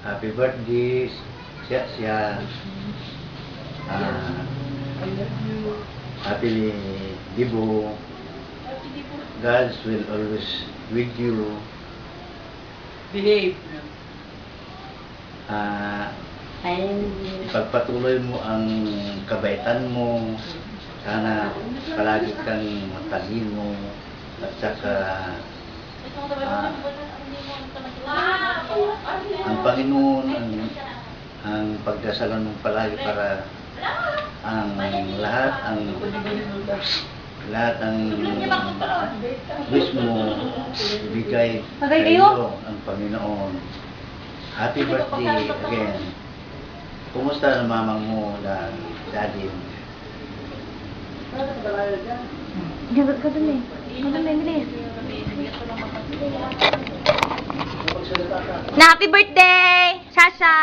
Happy birthday, siya. Happy Dibo. God will always with you. Behave. Pagpatuloy mo ang kabaitan mo. Sana palagi kang matalino at saka ang Panginoon ang pagdasalan mo palagi para ang lahat ang wish mo bigay kayo ang Panginoon. Happy birthday again. Kumusta ang mamang mo na daddy? Gadun bilis. Na happy birthday, Sasha!